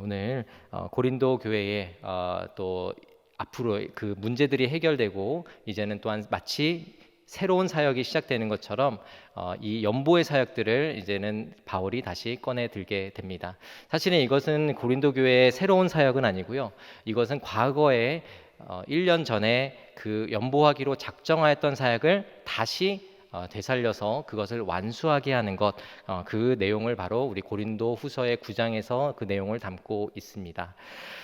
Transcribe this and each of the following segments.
오늘 고린도 교회에 또 앞으로 그 문제들이 해결되고 이제는 또한 마치 새로운 사역이 시작되는 것처럼 이 연보의 사역들을 이제는 바울이 다시 꺼내 들게 됩니다. 사실은 이것은 고린도 교회의 새로운 사역은 아니고요. 이것은 과거에 1년 전에 그 연보하기로 작정하였던 사역을 다시 되살려서 그것을 완수하게 하는 것, 그 내용을 바로 우리 고린도 후서의 9장에서 그 내용을 담고 있습니다.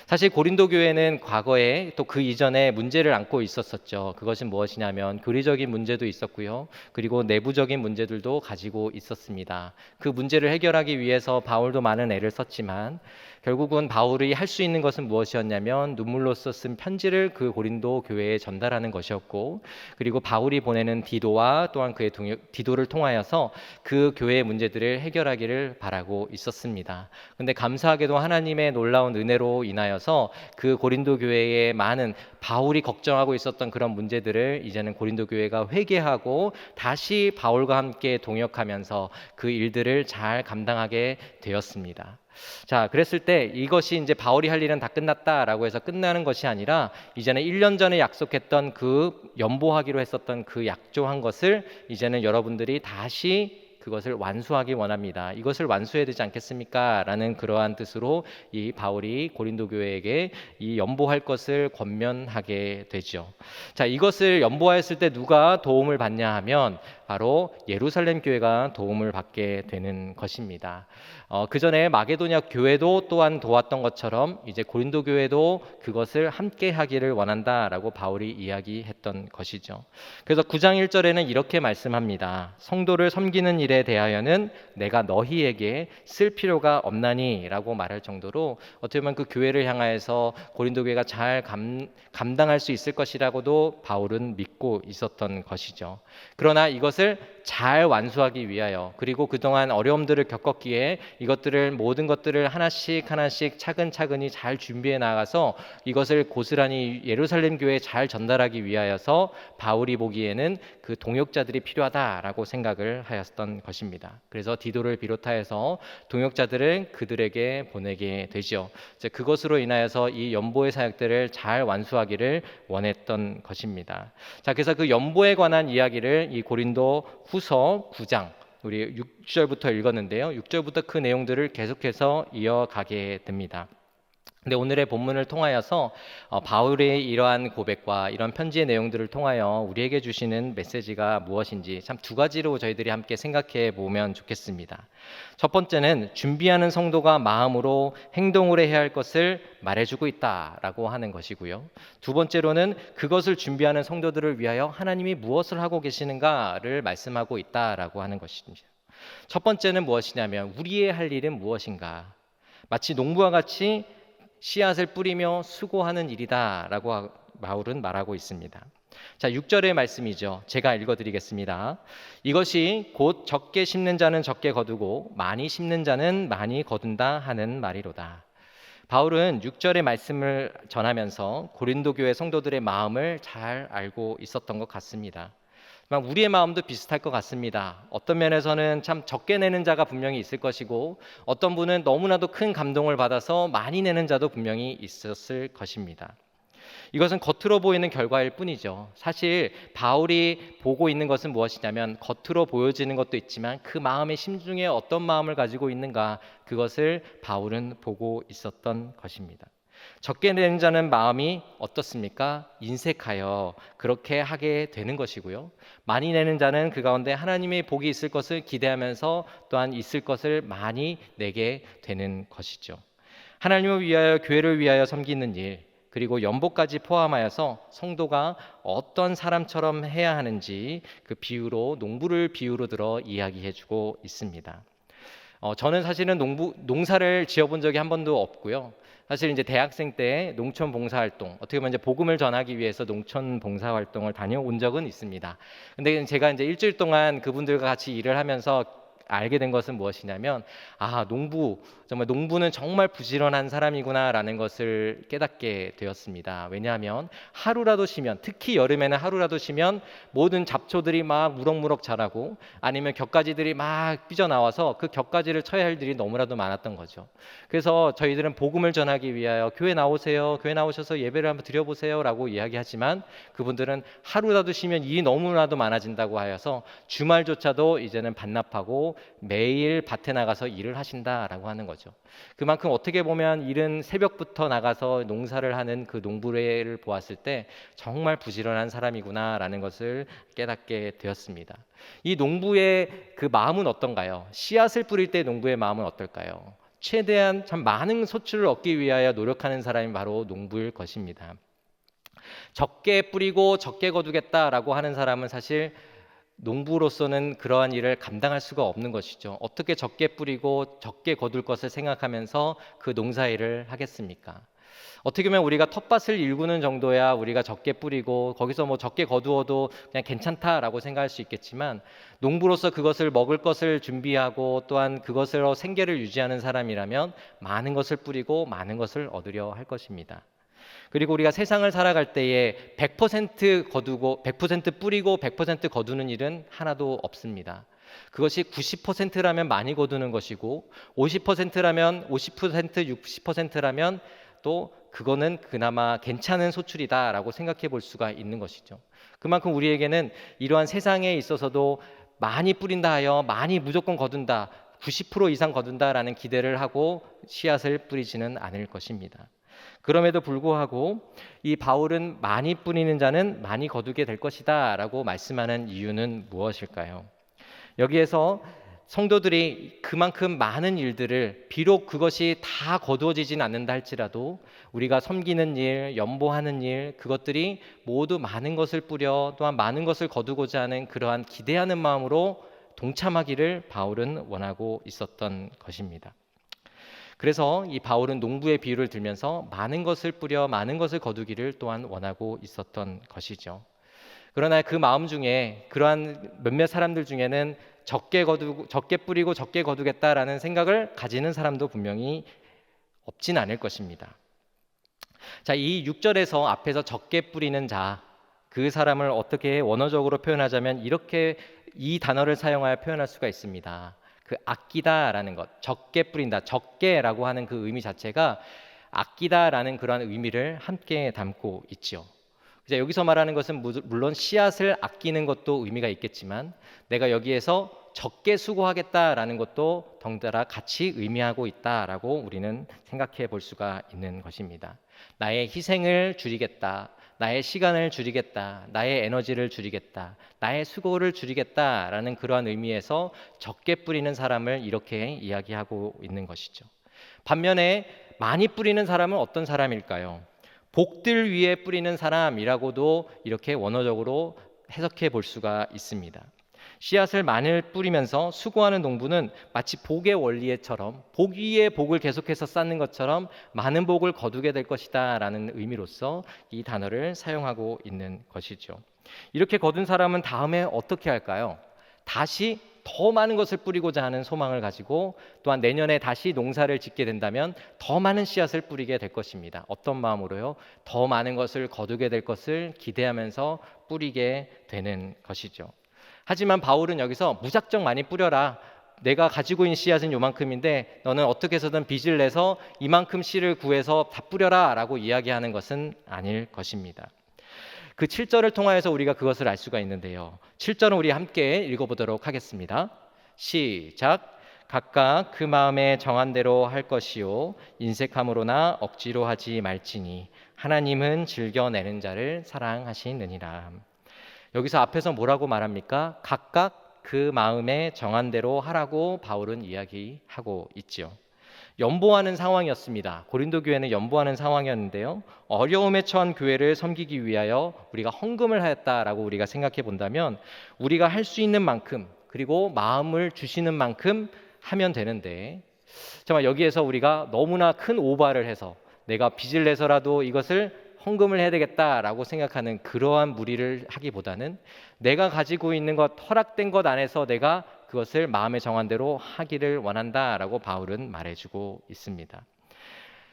사실 고린도 교회는 과거에 또 그 이전에 문제를 안고 있었었죠. 그것은 무엇이냐면 교리적인 문제도 있었고요. 그리고 내부적인 문제들도 가지고 있었습니다. 그 문제를 해결하기 위해서 바울도 많은 애를 썼지만 결국은 바울이 할 수 있는 것은 무엇이었냐면 눈물로써 쓴 편지를 그 고린도 교회에 전달하는 것이었고, 그리고 바울이 보내는 디도와 또한 그의 디도를 통하여서 그 교회의 문제들을 해결하기를 바라고 있었습니다. 근데 감사하게도 하나님의 놀라운 은혜로 인하여서 그 고린도 교회의 많은 바울이 걱정하고 있었던 그런 문제들을 이제는 고린도 교회가 회개하고 다시 바울과 함께 동역하면서 그 일들을 잘 감당하게 되었습니다. 자, 그랬을 때 이것이 이제 바울이 할 일은 다 끝났다라고 해서 끝나는 것이 아니라 이제는 1년 전에 약속했던 그 연보하기로 했었던 그 약조한 것을 이제는 여러분들이 다시 그것을 완수하기 원합니다. 이것을 완수해야 되지 않겠습니까? 라는 그러한 뜻으로 이 바울이 고린도 교회에게 이 연보할 것을 권면하게 되죠. 자, 이것을 연보하였을 때 누가 도움을 받냐 하면 바로 예루살렘 교회가 도움을 받게 되는 것입니다. 그 전에 마게도냐 교회도 또한 도왔던 것처럼 이제 고린도 교회도 그것을 함께 하기를 원한다라고 바울이 이야기했던 것이죠. 그래서 9장 1절에는 이렇게 말씀합니다. 성도를 섬기는 일에 대하여는 내가 너희에게 쓸 필요가 없나니라고 말할 정도로 어떻게 보면 그 교회를 향하여서 고린도 교회가 잘 감당할 수 있을 것이라고도 바울은 믿고 있었던 것이죠. 그러나 이것을 잘 완수하기 위하여, 그리고 그동안 어려움들을 겪었기에 이것들을 모든 것들을 하나씩 차근차근히 잘 준비해 나가서 이것을 고스란히 예루살렘 교회에 잘 전달하기 위하여서 바울이 보기에는 그 동역자들이 필요하다라고 생각을 하였던 것입니다. 그래서 디도를 비롯하여서 동역자들을 그들에게 보내게 되죠. 그것으로 인하여서 이 연보의 사역들을 잘 완수하기를 원했던 것입니다. 자, 그래서 그 연보에 관한 이야기를 이 고린도 후서 9장 우리 6절부터 읽었는데요. 6절부터 그 내용들을 계속해서 이어가게 됩니다. 근데 오늘의 본문을 통하여서 바울의 이러한 고백과 이런 편지의 내용들을 통하여 우리에게 주시는 메시지가 무엇인지 참 두 가지로 저희들이 함께 생각해 보면 좋겠습니다. 첫 번째는 준비하는 성도가 마음으로 행동으로 해야 할 것을 말해주고 있다라고 하는 것이고요. 두 번째로는 그것을 준비하는 성도들을 위하여 하나님이 무엇을 하고 계시는가를 말씀하고 있다라고 하는 것입니다. 첫 번째는 무엇이냐면 우리의 할 일은 무엇인가? 마치 농부와 같이 씨앗을 뿌리며 수고하는 일이다라고 바울은 말하고 있습니다. 자, 6절의 말씀이죠. 제가 읽어드리겠습니다. 이것이 곧 적게 심는 자는 적게 거두고 많이 심는 자는 많이 거둔다 하는 말이로다. 바울은 6절의 말씀을 전하면서 고린도 교회 성도들의 마음을 잘 알고 있었던 것 같습니다. 우리의 마음도 비슷할 것 같습니다. 어떤 면에서는 참 적게 내는 자가 분명히 있을 것이고 어떤 분은 너무나도 큰 감동을 받아서 많이 내는 자도 분명히 있었을 것입니다. 이것은 겉으로 보이는 결과일 뿐이죠. 사실 바울이 보고 있는 것은 무엇이냐면 겉으로 보여지는 것도 있지만 그 마음의 심중에 어떤 마음을 가지고 있는가, 그것을 바울은 보고 있었던 것입니다. 적게 내는 자는 마음이 어떻습니까? 인색하여 그렇게 하게 되는 것이고요. 많이 내는 자는 그 가운데 하나님의 복이 있을 것을 기대하면서 또한 있을 것을 많이 내게 되는 것이죠. 하나님을 위하여, 교회를 위하여 섬기는 일, 그리고 연보까지 포함하여서 성도가 어떤 사람처럼 해야 하는지 그 비유로, 농부를 비유로 들어 이야기해주고 있습니다. 저는 사실은 농사를 지어본 적이 한 번도 없고요. 사실 이제 대학생 때 농촌 봉사활동, 어떻게 보면 이제 복음을 전하기 위해서 농촌 봉사활동을 다녀온 적은 있습니다. 근데 제가 이제 일주일 동안 그분들과 같이 일을 하면서 알게 된 것은 무엇이냐면 정말 농부는 정말 부지런한 사람이구나라는 것을 깨닫게 되었습니다. 왜냐하면 하루라도 쉬면, 특히 여름에는 하루라도 쉬면 모든 잡초들이 막 무럭무럭 자라고 아니면 격가지들이 막 삐져나와서 그 격가지를 쳐야 할 일이 너무나도 많았던 거죠. 그래서 저희들은 복음을 전하기 위하여 교회 나오세요, 교회 나오셔서 예배를 한번 드려보세요 라고 이야기하지만, 그분들은 하루라도 쉬면 일이 너무나도 많아진다고 하여서 주말조차도 이제는 반납하고 매일 밭에 나가서 일을 하신다라고 하는 거죠. 그만큼 어떻게 보면 이른 새벽부터 나가서 농사를 하는 그 농부를 보았을 때 정말 부지런한 사람이구나라는 것을 깨닫게 되었습니다. 이 농부의 그 마음은 어떤가요? 씨앗을 뿌릴 때 농부의 마음은 어떨까요? 최대한 참 많은 소출을 얻기 위하여 노력하는 사람이 바로 농부일 것입니다. 적게 뿌리고 적게 거두겠다라고 하는 사람은 사실 농부로서는 그러한 일을 감당할 수가 없는 것이죠. 어떻게 적게 뿌리고 적게 거둘 것을 생각하면서 그 농사일을 하겠습니까? 어떻게 보면 우리가 텃밭을 일구는 정도야 우리가 적게 뿌리고 거기서 뭐 적게 거두어도 그냥 괜찮다라고 생각할 수 있겠지만, 농부로서 그것을 먹을 것을 준비하고 또한 그것으로 생계를 유지하는 사람이라면 많은 것을 뿌리고 많은 것을 얻으려 할 것입니다. 그리고 우리가 세상을 살아갈 때에 100% 거두고 100% 뿌리고 100% 거두는 일은 하나도 없습니다. 그것이 90%라면 많이 거두는 것이고 50%라면 50%, 60%라면 또 그거는 그나마 괜찮은 소출이다라고 생각해 볼 수가 있는 것이죠. 그만큼 우리에게는 이러한 세상에 있어서도 많이 뿌린다 하여 많이 무조건 거둔다, 90% 이상 거둔다라는 기대를 하고 씨앗을 뿌리지는 않을 것입니다. 그럼에도 불구하고 이 바울은 많이 뿌리는 자는 많이 거두게 될 것이다 라고 말씀하는 이유는 무엇일까요? 여기에서 성도들이 그만큼 많은 일들을, 비록 그것이 다 거두어지진 않는다 할지라도 우리가 섬기는 일, 연보하는 일, 그것들이 모두 많은 것을 뿌려 또한 많은 것을 거두고자 하는 그러한 기대하는 마음으로 동참하기를 바울은 원하고 있었던 것입니다. 그래서 이 바울은 농부의 비유를 들면서 많은 것을 뿌려 많은 것을 거두기를 또한 원하고 있었던 것이죠. 그러나 그 마음 중에 그러한 몇몇 사람들 중에는 적게 뿌리고 적게 거두겠다라는 생각을 가지는 사람도 분명히 없진 않을 것입니다. 자, 이 6절에서 앞에서 적게 뿌리는 자, 그 사람을 어떻게 원어적으로 표현하자면 이렇게 이 단어를 사용하여 표현할 수가 있습니다. 그 아끼다라는 것, 적게 뿌린다, 적게라고 하는 그 의미 자체가 아끼다라는 그러한 의미를 함께 담고 있지요. 여기서 말하는 것은 물론 씨앗을 아끼는 것도 의미가 있겠지만, 내가 여기에서 적게 수고하겠다라는 것도 덩달아 같이 의미하고 있다라고 우리는 생각해 볼 수가 있는 것입니다. 나의 희생을 줄이겠다, 나의 시간을 줄이겠다, 나의 에너지를 줄이겠다, 나의 수고를 줄이겠다라는 그러한 의미에서 적게 뿌리는 사람을 이렇게 이야기하고 있는 것이죠. 반면에 많이 뿌리는 사람은 어떤 사람일까요? 복들 위에 뿌리는 사람이라고도 이렇게 원어적으로 해석해 볼 수가 있습니다. 씨앗을 많이 뿌리면서 수고하는 농부는 마치 복의 원리처럼 복 위에 복을 계속해서 쌓는 것처럼 많은 복을 거두게 될 것이다 라는 의미로서 이 단어를 사용하고 있는 것이죠. 이렇게 거둔 사람은 다음에 어떻게 할까요? 다시 더 많은 것을 뿌리고자 하는 소망을 가지고 또한 내년에 다시 농사를 짓게 된다면 더 많은 씨앗을 뿌리게 될 것입니다. 어떤 마음으로요? 더 많은 것을 거두게 될 것을 기대하면서 뿌리게 되는 것이죠. 하지만 바울은 여기서 무작정 많이 뿌려라, 내가 가지고 있는 씨앗은 요만큼인데 너는 어떻게 해서든 빚을 내서 이만큼 씨를 구해서 다 뿌려라 라고 이야기하는 것은 아닐 것입니다. 그 7절을 통하여서 우리가 그것을 알 수가 있는데요. 7절은 우리 함께 읽어보도록 하겠습니다. 시작. 각각 그 마음에 정한 대로 할 것이요 인색함으로나 억지로 하지 말지니 하나님은 즐겨내는 자를 사랑하시느니라. 여기서 앞에서 뭐라고 말합니까? 각각 그 마음에 정한 대로 하라고 바울은 이야기하고 있지요. 연보하는 상황이었습니다. 고린도 교회는 연보하는 상황이었는데요. 어려움에 처한 교회를 섬기기 위하여 우리가 헌금을 하였다라고 우리가 생각해 본다면 우리가 할 수 있는 만큼 그리고 마음을 주시는 만큼 하면 되는데, 정말 여기에서 우리가 너무나 큰 오바를 해서 내가 빚을 내서라도 이것을 헌금을 해야 되겠다라고 생각하는 그러한 무리를 하기보다는 내가 가지고 있는 것, 허락된 것 안에서 내가 그것을 마음에 정한 대로 하기를 원한다라고 바울은 말해주고 있습니다.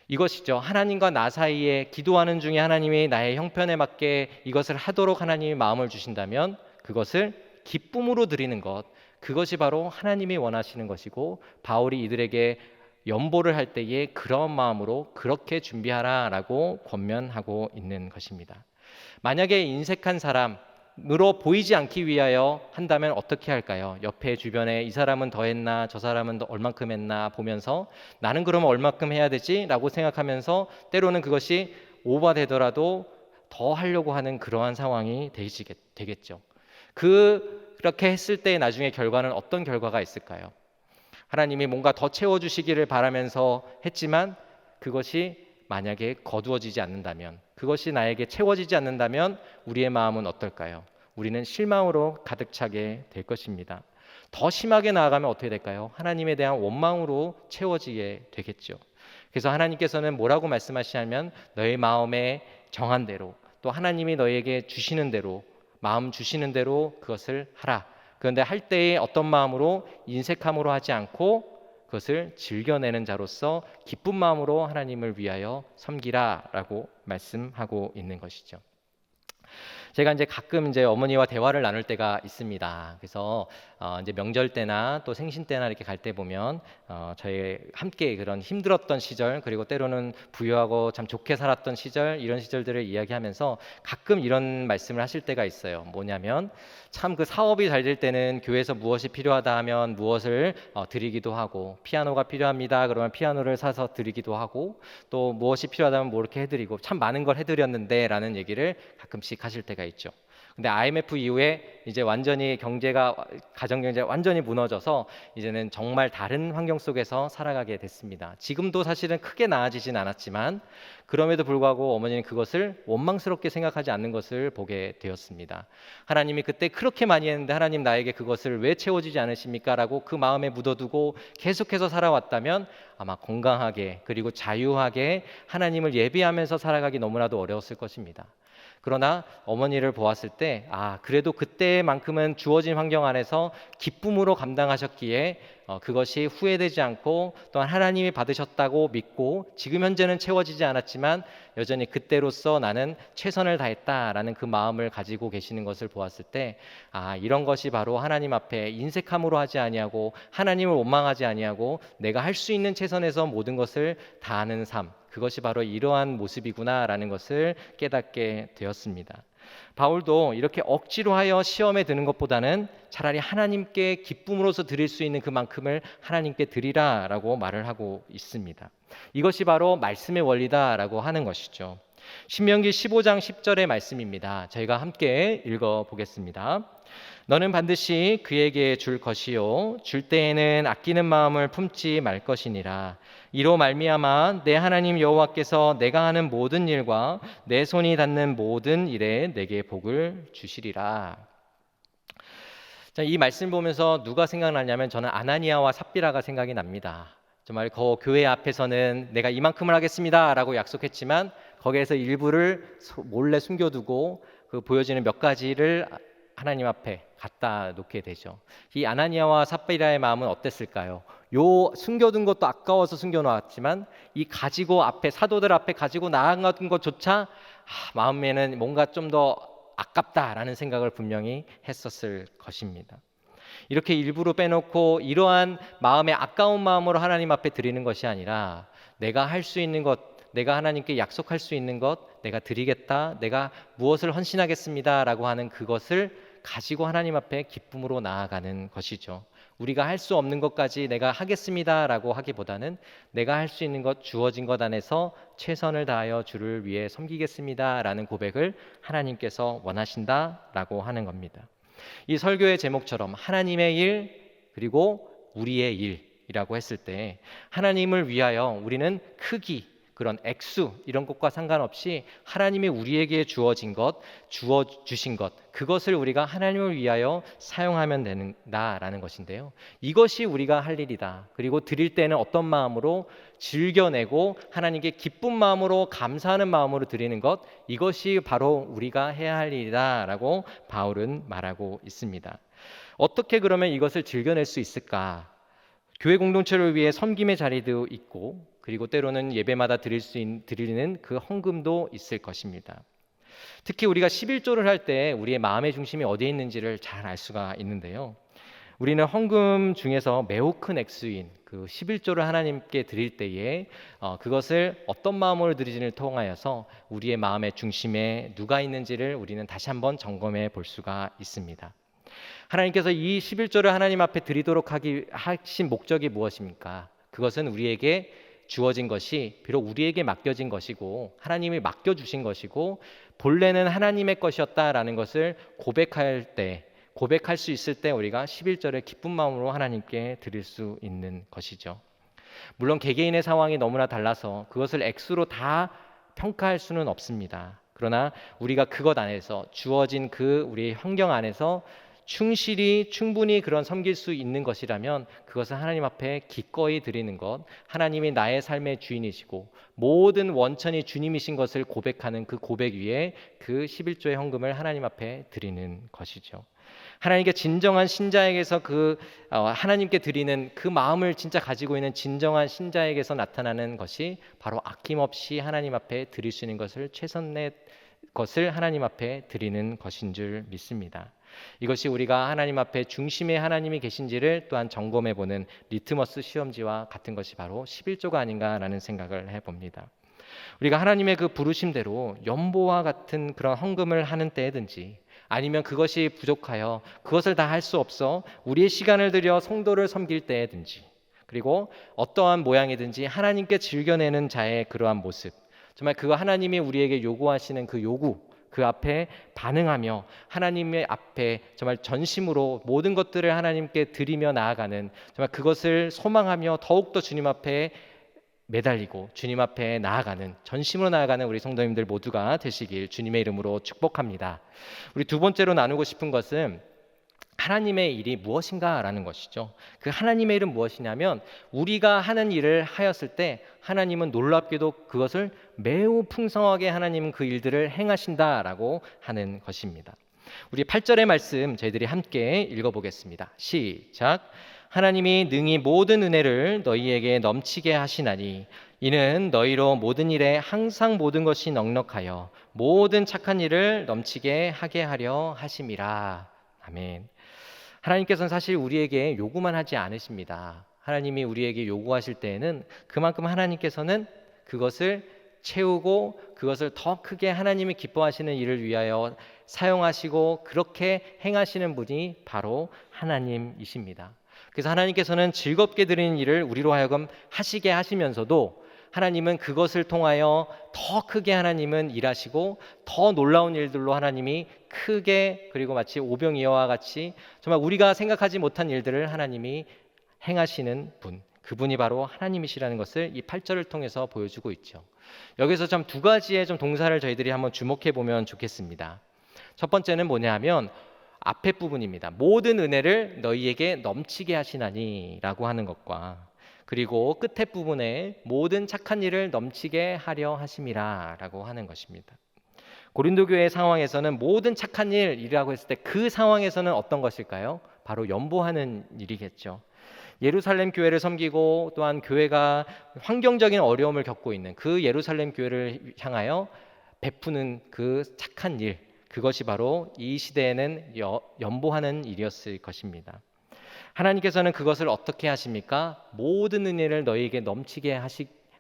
이것이죠. 하나님과 나 사이에 기도하는 중에 하나님이 나의 형편에 맞게 이것을 하도록 하나님이 마음을 주신다면 그것을 기쁨으로 드리는 것, 그것이 바로 하나님이 원하시는 것이고, 바울이 이들에게 연보를 할 때에 그런 마음으로 그렇게 준비하라라고 권면하고 있는 것입니다. 만약에 인색한 사람으로 보이지 않기 위하여 한다면 어떻게 할까요? 옆에 주변에 이 사람은 더 했나 저 사람은 얼만큼 했나 보면서 나는 그러면 얼만큼 해야 되지? 라고 생각하면서 때로는 그것이 오버되더라도 더 하려고 하는 그러한 상황이 되겠죠. 그렇게 했을 때 나중에 결과는 어떤 결과가 있을까요? 하나님이 뭔가 더 채워주시기를 바라면서 했지만 그것이 만약에 거두어지지 않는다면, 그것이 나에게 채워지지 않는다면 우리의 마음은 어떨까요? 우리는 실망으로 가득 차게 될 것입니다. 더 심하게 나아가면 어떻게 될까요? 하나님에 대한 원망으로 채워지게 되겠죠. 그래서 하나님께서는 뭐라고 말씀하시냐면 너의 마음에 정한 대로, 또 하나님이 너에게 주시는 대로, 마음 주시는 대로 그것을 하라. 그런데 할 때에 어떤 마음으로? 인색함으로 하지 않고 그것을 즐겨내는 자로서 기쁜 마음으로 하나님을 위하여 섬기라라고 말씀하고 있는 것이죠. 제가 이제 가끔 이제 어머니와 대화를 나눌 때가 있습니다. 그래서 이제 명절 때나 또 생신 때나 이렇게 갈 때 보면 저희 함께 그런 힘들었던 시절, 그리고 때로는 부유하고 참 좋게 살았던 시절, 이런 시절들을 이야기하면서 가끔 이런 말씀을 하실 때가 있어요. 뭐냐면 참 그 사업이 잘 될 때는 교회에서 무엇이 필요하다 하면 무엇을 드리기도 하고, 피아노가 필요합니다 그러면 피아노를 사서 드리기도 하고, 또 무엇이 필요하다면 뭐 이렇게 해드리고 참 많은 걸 해드렸는데 라는 얘기를 가끔씩 하실 때가 있죠. 근데 IMF 이후에 이제 완전히 가정 경제가 완전히 무너져서 이제는 정말 다른 환경 속에서 살아가게 됐습니다. 지금도 사실은 크게 나아지진 않았지만 그럼에도 불구하고 어머니는 그것을 원망스럽게 생각하지 않는 것을 보게 되었습니다. 하나님이 그때 그렇게 많이 했는데 하나님 나에게 그것을 왜 채워주지 않으십니까? 라고 그 마음에 묻어두고 계속해서 살아왔다면 아마 건강하게 그리고 자유하게 하나님을 예배하면서 살아가기 너무나도 어려웠을 것입니다. 그러나 어머니를 보았을 때 그래도 그때만큼은 주어진 환경 안에서 기쁨으로 감당하셨기에 그것이 후회되지 않고, 또한 하나님이 받으셨다고 믿고 지금 현재는 채워지지 않았지만 여전히 그때로서 나는 최선을 다했다라는 그 마음을 가지고 계시는 것을 보았을 때 이런 것이 바로 하나님 앞에 인색함으로 하지 아니하고 하나님을 원망하지 아니하고 내가 할 수 있는 최선에서 모든 것을 다하는 삶, 그것이 바로 이러한 모습이구나라는 것을 깨닫게 되었습니다. 바울도 이렇게 억지로 하여 시험에 드는 것보다는 차라리 하나님께 기쁨으로써 드릴 수 있는 그만큼을 하나님께 드리라라고 말을 하고 있습니다. 이것이 바로 말씀의 원리다라고 하는 것이죠. 신명기 15장 10절의 말씀입니다. 저희가 함께 읽어보겠습니다. 너는 반드시 그에게 줄 것이요 줄 때에는 아끼는 마음을 품지 말 것이니라. 이로 말미암아 내 하나님 여호와께서 내가 하는 모든 일과 내 손이 닿는 모든 일에 내게 복을 주시리라. 자, 이 말씀 보면서 누가 생각나냐면 저는 아나니아와 삽비라가 생각이 납니다. 정말 그 교회 앞에서는 내가 이만큼을 하겠습니다 라고 약속했지만 거기에서 일부를 몰래 숨겨두고 그 보여지는 몇 가지를 하나님 앞에 갖다 놓게 되죠. 이 아나니아와 삽비라의 마음은 어땠을까요? 요 숨겨둔 것도 아까워서 숨겨놓았지만 이 가지고 앞에 사도들 앞에 가지고 나아간 것조차 마음에는 뭔가 좀 더 아깝다라는 생각을 분명히 했었을 것입니다. 이렇게 일부러 빼놓고 이러한 마음의 아까운 마음으로 하나님 앞에 드리는 것이 아니라 내가 할 수 있는 것, 내가 하나님께 약속할 수 있는 것, 내가 드리겠다, 내가 무엇을 헌신하겠습니다 라고 하는 그것을 가지고 하나님 앞에 기쁨으로 나아가는 것이죠. 우리가 할 수 없는 것까지 내가 하겠습니다 라고 하기보다는 내가 할 수 있는 것, 주어진 것 안에서 최선을 다하여 주를 위해 섬기겠습니다 라는 고백을 하나님께서 원하신다 라고 하는 겁니다. 이 설교의 제목처럼 하나님의 일 그리고 우리의 일이라고 했을 때 하나님을 위하여 우리는 크기, 그런 액수 이런 것과 상관없이 하나님이 우리에게 주어진 것, 주어주신 것, 그것을 우리가 하나님을 위하여 사용하면 된다라는 것인데요. 이것이 우리가 할 일이다. 그리고 드릴 때는 어떤 마음으로 즐겨내고 하나님께 기쁜 마음으로 감사하는 마음으로 드리는 것, 이것이 바로 우리가 해야 할 일이다라고 바울은 말하고 있습니다. 어떻게 그러면 이것을 즐겨낼 수 있을까? 교회 공동체를 위해 섬김의 자리도 있고, 그리고 때로는 예배마다 드리는 그 헌금도 있을 것입니다. 특히 우리가 11조를 할 때 우리의 마음의 중심이 어디에 있는지를 잘 알 수가 있는데요. 우리는 헌금 중에서 매우 큰 액수인 그 11조를 하나님께 드릴 때에 그것을 어떤 마음으로 드리지를 통하여서 우리의 마음의 중심에 누가 있는지를 우리는 다시 한번 점검해 볼 수가 있습니다. 하나님께서 이 11조를 하나님 앞에 드리도록 하신 목적이 무엇입니까? 그것은 우리에게 주어진 것이 비록 우리에게 맡겨진 것이고 하나님이 맡겨주신 것이고 본래는 하나님의 것이었다라는 것을 고백할 수 있을 때 우리가 11절을 기쁜 마음으로 하나님께 드릴 수 있는 것이죠. 물론 개개인의 상황이 너무나 달라서 그것을 액수로 다 평가할 수는 없습니다. 그러나 우리가 그것 안에서 주어진 그 우리의 환경 안에서 충분히 그런 섬길 수 있는 것이라면 그것은 하나님 앞에 기꺼이 드리는 것, 하나님이 나의 삶의 주인이시고 모든 원천이 주님이신 것을 고백하는 그 고백 위에 그 11조의 헌금을 하나님 앞에 드리는 것이죠. 하나님께 진정한 신자에게서 하나님께 드리는 그 마음을 진짜 가지고 있는 진정한 신자에게서 나타나는 것이 바로 아낌없이 하나님 앞에 드릴 수 있는 것을 최선의 것을 하나님 앞에 드리는 것인 줄 믿습니다. 이것이 우리가 하나님 앞에 중심에 하나님이 계신지를 또한 점검해보는 리트머스 시험지와 같은 것이 바로 11조가 아닌가라는 생각을 해봅니다. 우리가 하나님의 그 부르심대로 연보와 같은 그런 헌금을 하는 때든지 아니면 그것이 부족하여 그것을 다 할 수 없어 우리의 시간을 들여 성도를 섬길 때든지 그리고 어떠한 모양이든지 하나님께 즐겨내는 자의 그러한 모습, 정말 그 하나님이 우리에게 요구하시는 그 요구, 그 앞에 반응하며 하나님의 앞에 정말 전심으로 모든 것들을 하나님께 드리며 나아가는, 정말 그것을 소망하며 더욱더 주님 앞에 매달리고 주님 앞에 나아가는, 전심으로 나아가는 우리 성도님들 모두가 되시길 주님의 이름으로 축복합니다. 우리 두 번째로 나누고 싶은 것은 하나님의 일이 무엇인가라는 것이죠. 그 하나님의 일은 무엇이냐면 우리가 하는 일을 하였을 때 하나님은 놀랍게도 그것을 매우 풍성하게 하나님은 그 일들을 행하신다라고 하는 것입니다. 우리 8절의 말씀 저희들이 함께 읽어보겠습니다. 시작. 하나님이 능히 모든 은혜를 너희에게 넘치게 하시나니 이는 너희로 모든 일에 항상 모든 것이 넉넉하여 모든 착한 일을 넘치게 하게 하려 하심이라. 아멘. 하나님께서는 사실 우리에게 요구만 하지 않으십니다. 하나님이 우리에게 요구하실 때에는 그만큼 하나님께서는 그것을 채우고 그것을 더 크게 하나님이 기뻐하시는 일을 위하여 사용하시고 그렇게 행하시는 분이 바로 하나님이십니다. 그래서 하나님께서는 즐겁게 드리는 일을 우리로 하여금 하시게 하시면서도 하나님은 그것을 통하여 더 크게 하나님은 일하시고 더 놀라운 일들로 하나님이 크게, 그리고 마치 오병이어와 같이 정말 우리가 생각하지 못한 일들을 하나님이 행하시는 분, 그분이 바로 하나님이시라는 것을 이 8절을 통해서 보여주고 있죠. 여기서 좀 두 가지의 좀 동사를 저희들이 한번 주목해 보면 좋겠습니다. 첫 번째는 뭐냐 하면 앞에 부분입니다. 모든 은혜를 너희에게 넘치게 하시나니 라고 하는 것과, 그리고 끝에 부분에 모든 착한 일을 넘치게 하려 하심이라 라고 하는 것입니다. 고린도 교회의 상황에서는 모든 착한 일이라고 했을 때 그 상황에서는 어떤 것일까요? 바로 연보하는 일이겠죠. 예루살렘 교회를 섬기고 또한 교회가 환경적인 어려움을 겪고 있는 그 예루살렘 교회를 향하여 베푸는 그 착한 일, 그것이 바로 이 시대에는 연보하는 일이었을 것입니다. 하나님께서는 그것을 어떻게 하십니까? 모든 은혜를 너희에게 넘치게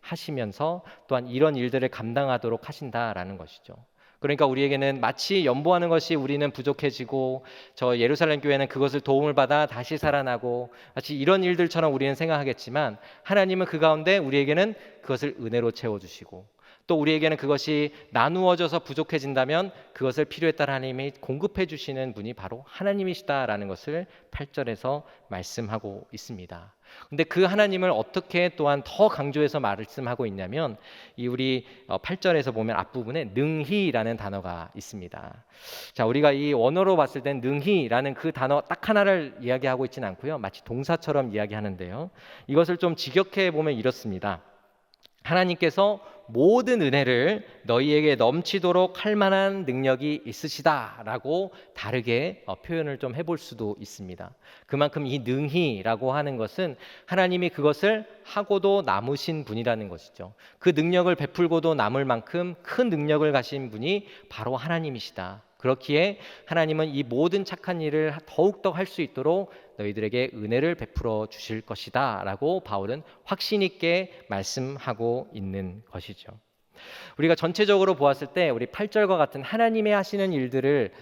하시면서 또한 이런 일들을 감당하도록 하신다라는 것이죠. 그러니까 우리에게는 마치 연보하는 것이 우리는 부족해지고 저 예루살렘 교회는 그것을 도움을 받아 다시 살아나고 마치 이런 일들처럼 우리는 생각하겠지만, 하나님은 그 가운데 우리에게는 그것을 은혜로 채워주시고 또 우리에게는 그것이 나누어져서 부족해진다면 그것을 필요에 따라 하나님이 공급해 주시는 분이 바로 하나님이시다라는 것을 8절에서 말씀하고 있습니다. 근데 그 하나님을 어떻게 또한 더 강조해서 말씀하고 있냐면 이 우리 8절에서 보면 앞부분에 능히라는 단어가 있습니다. 자, 우리가 이 원어로 봤을 땐 능히라는 그 단어 딱 하나를 이야기하고 있지는 않고요. 마치 동사처럼 이야기하는데요. 이것을 좀 직역해 보면 이렇습니다. 하나님께서 모든 은혜를 너희에게 넘치도록 할 만한 능력이 있으시다라고 다르게 표현을 좀 해볼 수도 있습니다. 그만큼 이 능히라고 하는 것은 하나님이 그것을 하고도 남으신 분이라는 것이죠. 그 능력을 베풀고도 남을 만큼 큰 능력을 가신 분이 바로 하나님이시다. 그렇기에 하나님은 이 모든 착한 일을 더욱더 할 수 있도록 너희들에게 은혜를 베풀어 주실 것이다 라고 바울은 확신 있게 말씀하고 있는 것이죠. 우리가 전체적으로 보았을 때 우리 8절과 같은 하나님의 하시는 일들을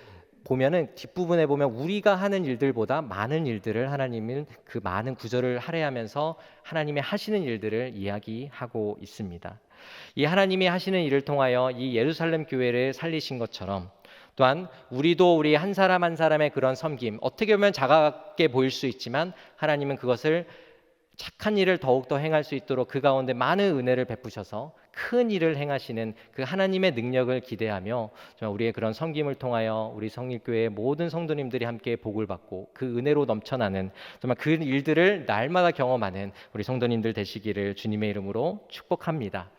보면은 뒷부분에 보면 우리가 하는 일들보다 많은 일들을 하나님은 그 많은 구절을 할애하면서 하나님의 하시는 일들을 이야기하고 있습니다. 이 하나님이 하시는 일을 통하여 이 예루살렘 교회를 살리신 것처럼 또한 우리도 우리 한 사람 한 사람의 그런 섬김, 어떻게 보면 작게 보일 수 있지만 하나님은 그것을 착한 일을 더욱더 행할 수 있도록 그 가운데 많은 은혜를 베푸셔서 큰 일을 행하시는 그 하나님의 능력을 기대하며 정말 우리의 그런 섬김을 통하여 우리 성일교회의 모든 성도님들이 함께 복을 받고 그 은혜로 넘쳐나는 정말 그 일들을 날마다 경험하는 우리 성도님들 되시기를 주님의 이름으로 축복합니다.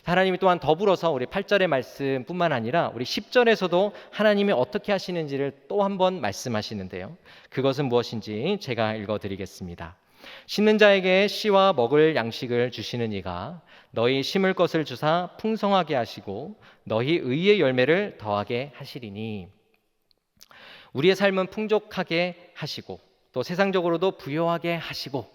하나님이 또한 더불어서 우리 8절의 말씀뿐만 아니라 우리 10절에서도 하나님이 어떻게 하시는지를 또 한 번 말씀하시는데요. 그것은 무엇인지 제가 읽어드리겠습니다. 심는 자에게 씨와 먹을 양식을 주시는 이가 너희 심을 것을 주사 풍성하게 하시고 너희 의의 열매를 더하게 하시리니. 우리의 삶은 풍족하게 하시고 또 세상적으로도 부요하게 하시고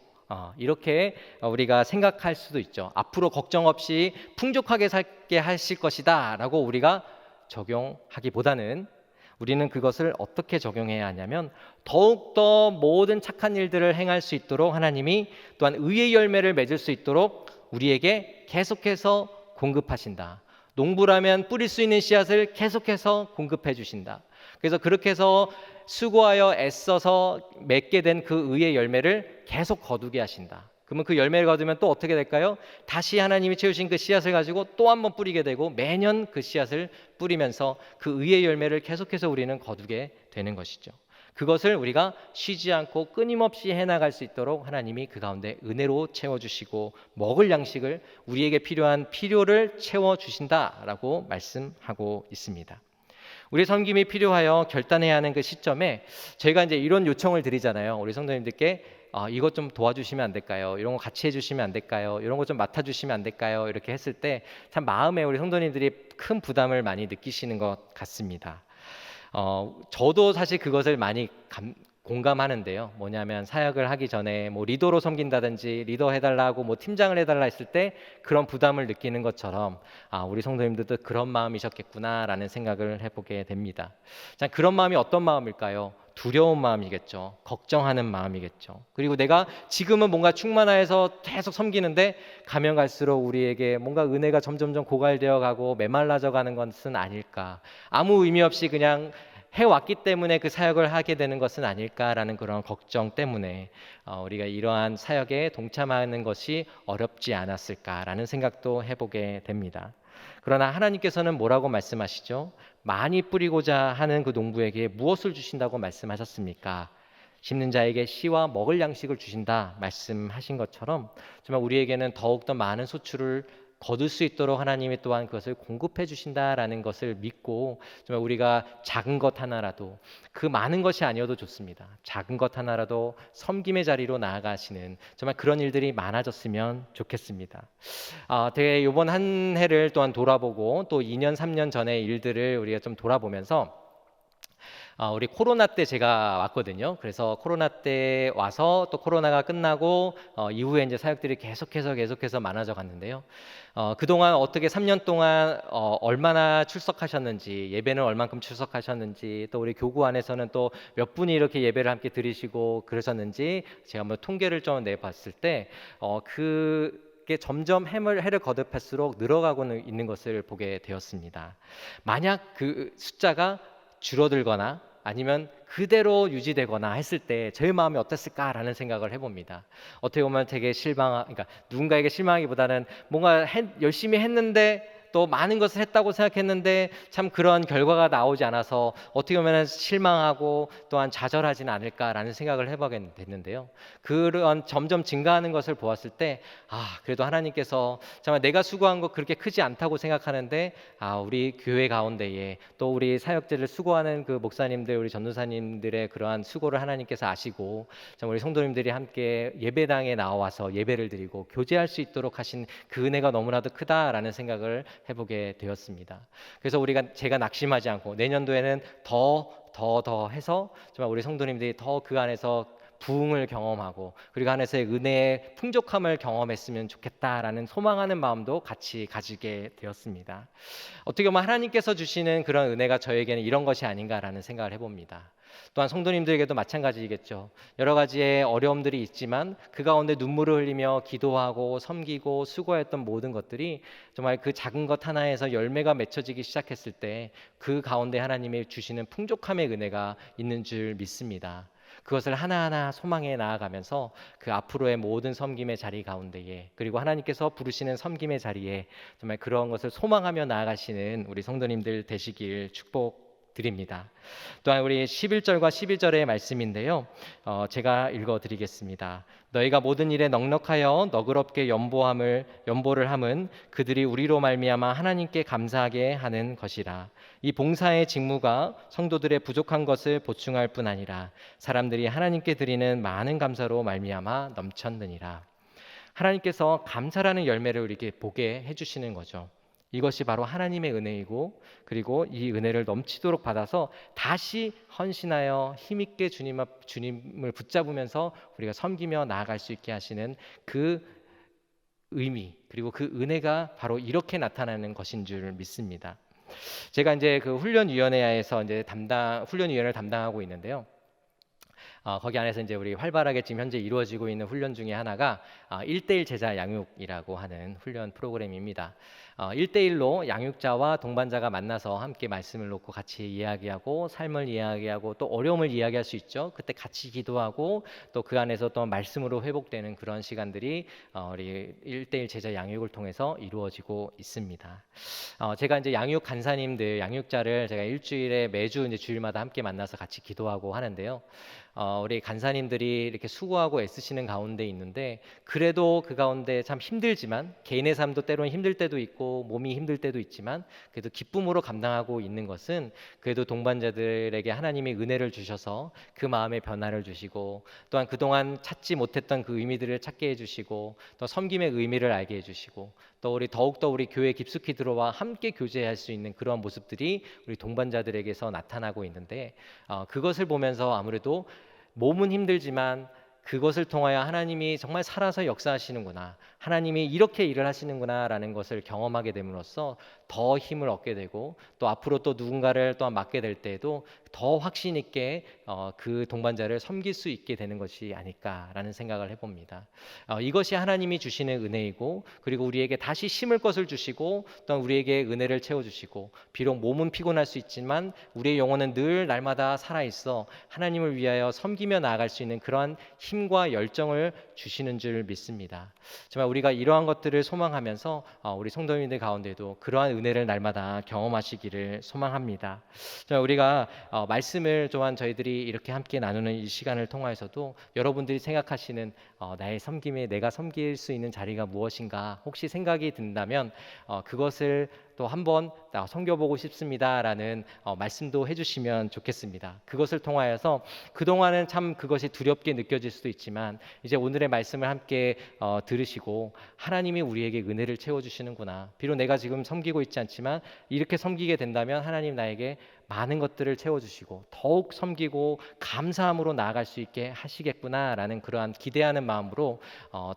이렇게 우리가 생각할 수도 있죠. 앞으로 걱정 없이 풍족하게 살게 하실 것이다 라고 우리가 적용하기보다는 우리는 그것을 어떻게 적용해야 하냐면 더욱더 모든 착한 일들을 행할 수 있도록 하나님이 또한 의의 열매를 맺을 수 있도록 우리에게 계속해서 공급하신다. 농부라면 뿌릴 수 있는 씨앗을 계속해서 공급해 주신다. 그래서 그렇게 해서 수고하여 애써서 맺게 된 그 의의 열매를 계속 거두게 하신다. 그러면 그 열매를 거두면 또 어떻게 될까요? 다시 하나님이 채우신 그 씨앗을 가지고 또 한 번 뿌리게 되고 매년 그 씨앗을 뿌리면서 그 의의 열매를 계속해서 우리는 거두게 되는 것이죠. 그것을 우리가 쉬지 않고 끊임없이 해나갈 수 있도록 하나님이 그 가운데 은혜로 채워주시고 먹을 양식을 우리에게 필요한 필요를 채워주신다라고 말씀하고 있습니다. 우리 섬김이 필요하여 결단해야 하는 그 시점에 저희가 이제 이런 요청을 드리잖아요. 우리 성도님들께 이것 좀 도와주시면 안 될까요? 이런 거 같이 해주시면 안 될까요? 이런 거 좀 맡아주시면 안 될까요? 이렇게 했을 때 참 마음에 우리 성도님들이 큰 부담을 많이 느끼시는 것 같습니다. 저도 사실 그것을 많이 공감하는데요. 뭐냐면 사역을 하기 전에 뭐 리더로 섬긴다든지 리더 해달라고 뭐 팀장을 해달라 했을 때 그런 부담을 느끼는 것처럼 우리 성도님들도 그런 마음이셨겠구나라는 생각을 해보게 됩니다. 자, 그런 마음이 어떤 마음일까요? 두려운 마음이겠죠. 걱정하는 마음이겠죠. 그리고 내가 지금은 뭔가 충만해서 계속 섬기는데 가면 갈수록 우리에게 뭔가 은혜가 점점점 고갈되어 가고 메말라져 가는 것은 아닐까. 아무 의미 없이 그냥 해왔기 때문에 그 사역을 하게 되는 것은 아닐까라는 그런 걱정 때문에 우리가 이러한 사역에 동참하는 것이 어렵지 않았을까라는 생각도 해보게 됩니다. 그러나 하나님께서는 뭐라고 말씀하시죠? 많이 뿌리고자 하는 그 농부에게 무엇을 주신다고 말씀하셨습니까? 심는 자에게 씨와 먹을 양식을 주신다 말씀하신 것처럼 정말 우리에게는 더욱더 많은 소출을 거둘 수 있도록 하나님이 또한 그것을 공급해 주신다라는 것을 믿고 정말 우리가 작은 것 하나라도 그 많은 것이 아니어도 좋습니다. 작은 것 하나라도 섬김의 자리로 나아가시는 정말 그런 일들이 많아졌으면 좋겠습니다. 되게 이번 한 해를 또한 돌아보고 또 2년 3년 전의 일들을 우리가 좀 돌아보면서 우리 코로나 때 제가 왔거든요. 그래서 코로나 때 와서 또 코로나가 끝나고 이후에 이제 사역들이 계속해서 많아져 갔는데요. 그동안 어떻게 3년 동안 얼마나 출석하셨는지, 예배는 얼만큼 출석하셨는지, 또 우리 교구 안에서는 또 몇 분이 이렇게 예배를 함께 드리시고 그러셨는지 제가 한번 통계를 좀 내봤을 때 그게 점점 해를 거듭할수록 늘어가고는 있는 것을 보게 되었습니다. 만약 그 숫자가 줄어들거나 아니면 그대로 유지되거나 했을 때 저의 마음이 어땠을까라는 생각을 해봅니다. 어떻게 보면 되게 그러니까 누군가에게 실망하기보다는 뭔가 열심히 했는데 또 많은 것을 했다고 생각했는데 참 그런 결과가 나오지 않아서 어떻게 보면 실망하고 또한 좌절하지는 않을까라는 생각을 해보게 됐는데요. 그런 점점 증가하는 것을 보았을 때 그래도 하나님께서 정말 내가 수고한 거 그렇게 크지 않다고 생각하는데 우리 교회 가운데에 또 우리 사역들을 수고하는 그 목사님들, 우리 전도사님들의 그러한 수고를 하나님께서 아시고 정말 우리 성도님들이 함께 예배당에 나와서 예배를 드리고 교제할 수 있도록 하신 그 은혜가 너무나도 크다라는 생각을 해보게 되었습니다. 그래서 제가 낙심하지 않고 내년도에는 더 해서 정말 우리 성도님들이 더 그 안에서 부흥을 경험하고 그리고 안에서의 은혜의 풍족함을 경험했으면 좋겠다라는 소망하는 마음도 같이 가지게 되었습니다. 어떻게 보면 하나님께서 주시는 그런 은혜가 저에게는 이런 것이 아닌가라는 생각을 해봅니다. 또한 성도님들에게도 마찬가지겠죠. 여러 가지의 어려움들이 있지만 그 가운데 눈물을 흘리며 기도하고 섬기고 수고했던 모든 것들이 정말 그 작은 것 하나에서 열매가 맺혀지기 시작했을 때 그 가운데 하나님이 주시는 풍족함의 은혜가 있는 줄 믿습니다. 그것을 하나하나 소망해 나아가면서 그 앞으로의 모든 섬김의 자리 가운데에 그리고 하나님께서 부르시는 섬김의 자리에 정말 그런 것을 소망하며 나아가시는 우리 성도님들 되시길 축복드립니다. 또한 우리 11절과 12절의 말씀인데요. 제가 읽어드리겠습니다. 너희가 모든 일에 넉넉하여 너그럽게 연보를 함은 그들이 우리로 말미암아 하나님께 감사하게 하는 것이라. 이 봉사의 직무가 성도들의 부족한 것을 보충할 뿐 아니라 사람들이 하나님께 드리는 많은 감사로 말미암아 넘쳤느니라. 하나님께서 감사라는 열매를 우리에게 보게 해주시는 거죠. 이것이 바로 하나님의 은혜이고 그리고 이 은혜를 넘치도록 받아서 다시 헌신하여 힘있게 주님을 붙잡으면서 우리가 섬기며 나아갈 수 있게 하시는 그 의미 그리고 그 은혜가 바로 이렇게 나타나는 것인 줄 믿습니다. 제가 이제 그 훈련위원회에서 이제 훈련위원회를 담당하고 있는데요. 거기 안에서 이제 우리 활발하게 지금 현재 이루어지고 있는 훈련 중에 하나가 1대1 제자 양육이라고 하는 훈련 프로그램입니다. 1대1로 양육자와 동반자가 만나서 함께 말씀을 놓고 같이 이야기하고 삶을 이야기하고 또 어려움을 이야기할 수 있죠. 그때 같이 기도하고 또 그 안에서 또 말씀으로 회복되는 그런 시간들이 우리 1대1 제자 양육을 통해서 이루어지고 있습니다. 제가 이제 양육 간사님들, 양육자를 제가 일주일에 매주 이제 주일마다 함께 만나서 같이 기도하고 하는데요. 우리 간사님들이 이렇게 수고하고 애쓰시는 가운데 있는데 그래도 그 가운데 참 힘들지만 개인의 삶도 때로는 힘들 때도 있고 몸이 힘들 때도 있지만 그래도 기쁨으로 감당하고 있는 것은 그래도 동반자들에게 하나님이 은혜를 주셔서 그 마음의 변화를 주시고 또한 그동안 찾지 못했던 그 의미들을 찾게 해주시고 또 섬김의 의미를 알게 해주시고 또 더욱더 우리 교회에 깊숙이 들어와 함께 교제할 수 있는 그런 모습들이 우리 동반자들에게서 나타나고 있는데 그것을 보면서 아무래도 몸은 힘들지만 그것을 통하여 하나님이 정말 살아서 역사하시는구나, 하나님이 이렇게 일을 하시는구나라는 것을 경험하게 됨으로써 더 힘을 얻게 되고 또 앞으로 또 누군가를 또 맡게 될 때에도 더 확신 있게 그 동반자를 섬길 수 있게 되는 것이 아닐까라는 생각을 해봅니다. 이것이 하나님이 주시는 은혜이고 그리고 우리에게 다시 심을 것을 주시고 또 우리에게 은혜를 채워주시고 비록 몸은 피곤할 수 있지만 우리의 영혼은 늘 날마다 살아있어 하나님을 위하여 섬기며 나아갈 수 있는 그러한 힘과 열정을 주시는 줄 믿습니다. 정말 우리가 이러한 것들을 소망하면서 우리 성도님들 가운데도 그러한 은혜를 날마다 경험하시기를 소망합니다. 정말 우리가 말씀을 또한 저희들이 이렇게 함께 나누는 이 시간을 통해서도 여러분들이 생각하시는 나의 섬김에 내가 섬길 수 있는 자리가 무엇인가 혹시 생각이 든다면 그것을 또 한번 섬겨보고 싶습니다라는 말씀도 해주시면 좋겠습니다. 그것을 통하여서 그동안은 참 그것이 두렵게 느껴질 수도 있지만 이제 오늘의 말씀을 함께 들으시고 하나님이 우리에게 은혜를 채워주시는구나, 비록 내가 지금 섬기고 있지 않지만 이렇게 섬기게 된다면 하나님 나에게 많은 것들을 채워주시고 더욱 섬기고 감사함으로 나아갈 수 있게 하시겠구나라는 그러한 기대하는 마음으로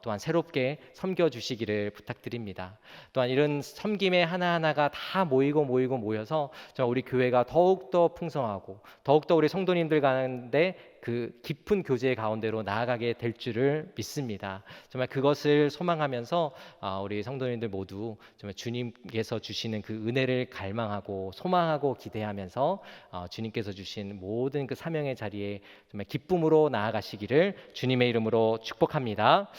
또한 새롭게 섬겨주시기를 부탁드립니다. 또한 이런 섬김의 하나하나가 다 모여서 우리 교회가 더욱더 풍성하고 더욱더 우리 성도님들 가운데 그 깊은 교제 가운데로 나아가게 될 줄을 믿습니다. 정말 그것을 소망하면서 우리 성도님들 모두 정말 주님께서 주시는 그 은혜를 갈망하고 소망하고 기대하면서 주님께서 주신 모든 그 사명의 자리에 정말 기쁨으로 나아가시기를 주님의 이름으로 축복합니다.